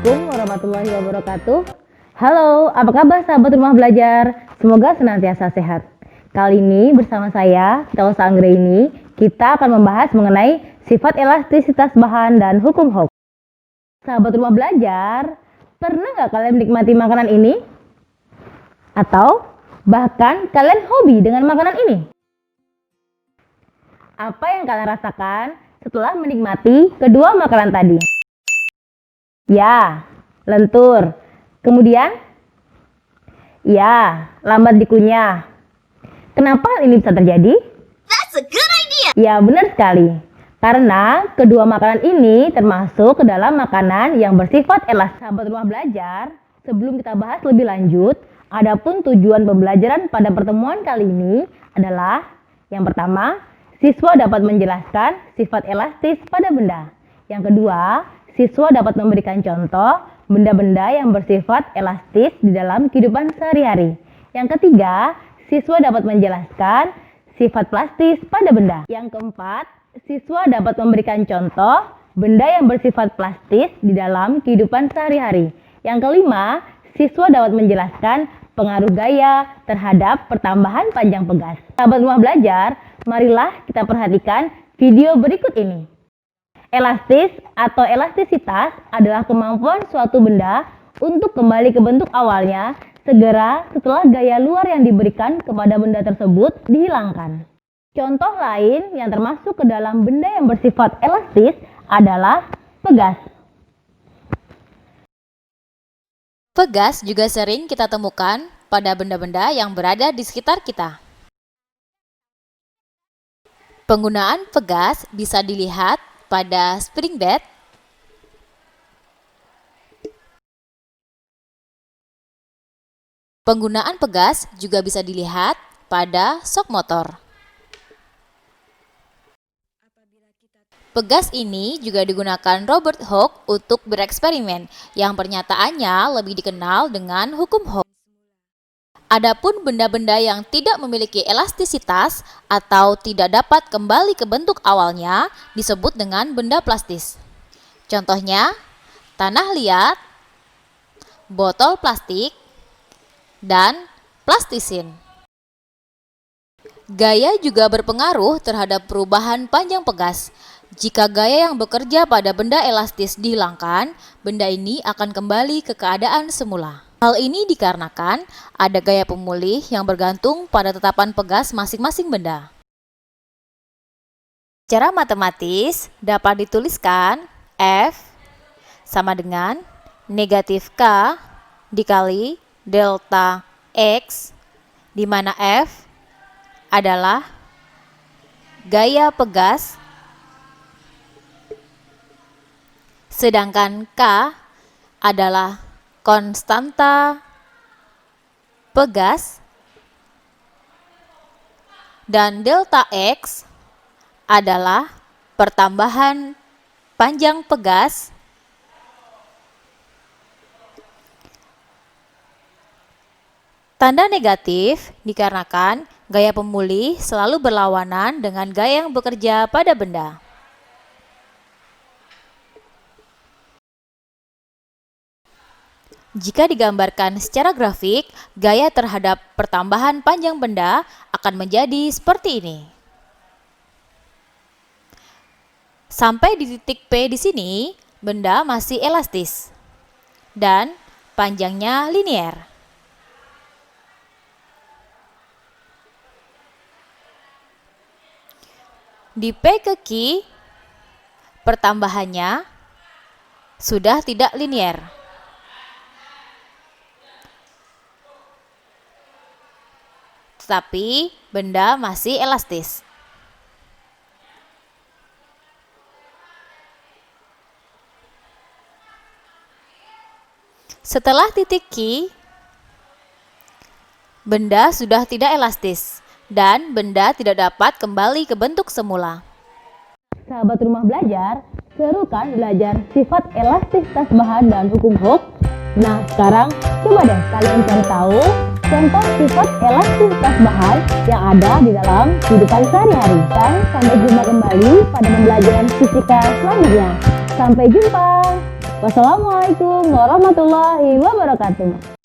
Assalamualaikum warahmatullahi wabarakatuh. Halo, apa kabar sahabat rumah belajar? Semoga senantiasa sehat. Kali ini bersama saya, Tausa Anggraini, kita akan membahas mengenai sifat elastisitas bahan dan hukum Hooke. Sahabat rumah belajar, pernah nggak kalian menikmati makanan ini? Atau bahkan kalian hobi dengan makanan ini? Apa yang kalian rasakan setelah menikmati kedua makanan tadi? Ya, lentur. Kemudian? Ya, lambat dikunyah. Kenapa hal ini bisa terjadi? That's a good idea. Ya, benar sekali. Karena kedua makanan ini termasuk ke dalam makanan yang bersifat elastis. Sahabat rumah belajar, sebelum kita bahas lebih lanjut, adapun tujuan pembelajaran pada pertemuan kali ini adalah yang pertama, siswa dapat menjelaskan sifat elastis pada benda. Yang kedua, siswa dapat memberikan contoh benda-benda yang bersifat elastis di dalam kehidupan sehari-hari. Yang ketiga, siswa dapat menjelaskan sifat plastis pada benda. Yang keempat, siswa dapat memberikan contoh benda yang bersifat plastis di dalam kehidupan sehari-hari. Yang kelima, siswa dapat menjelaskan pengaruh gaya terhadap pertambahan panjang pegas. Sahabat rumah belajar, marilah kita perhatikan video berikut ini. Elastis atau elastisitas adalah kemampuan suatu benda untuk kembali ke bentuk awalnya segera setelah gaya luar yang diberikan kepada benda tersebut dihilangkan. Contoh lain yang termasuk ke dalam benda yang bersifat elastis adalah pegas. Pegas juga sering kita temukan pada benda-benda yang berada di sekitar kita. Penggunaan pegas bisa dilihat pada spring bed, penggunaan pegas juga bisa dilihat pada sok motor. Pegas ini juga digunakan Robert Hooke untuk bereksperimen, yang pernyataannya lebih dikenal dengan hukum Hooke. Adapun benda-benda yang tidak memiliki elastisitas atau tidak dapat kembali ke bentuk awalnya disebut dengan benda plastis. Contohnya, tanah liat, botol plastik, dan plastisin. Gaya juga berpengaruh terhadap perubahan panjang pegas. Jika gaya yang bekerja pada benda elastis dihilangkan, benda ini akan kembali ke keadaan semula. Hal ini dikarenakan ada gaya pemulih yang bergantung pada tetapan pegas masing-masing benda. Secara matematis dapat dituliskan F sama dengan negatif K dikali delta X, di mana F adalah gaya pegas, sedangkan K adalah konstanta pegas, dan delta X adalah pertambahan panjang pegas tanda negatif dikarenakan gaya pemulih selalu berlawanan dengan gaya yang bekerja pada benda. Jika digambarkan secara grafik, gaya terhadap pertambahan panjang benda akan menjadi seperti ini. Sampai di titik P di sini, benda masih elastis dan panjangnya linier. Di P ke Q, pertambahannya sudah tidak linier. Tetapi benda masih elastis. Setelah titik Q, benda sudah tidak elastis dan benda tidak dapat kembali ke bentuk semula. Sahabat rumah belajar, seru kan belajar sifat elastisitas bahan dan hukum Hooke? Nah, sekarang coba deh kalian cari tahu contoh sifat elastisitas bahan yang ada di dalam kehidupan sehari-hari. Dan sampai jumpa kembali pada pembelajaran fisika selanjutnya. Sampai jumpa. Wassalamualaikum warahmatullahi wabarakatuh.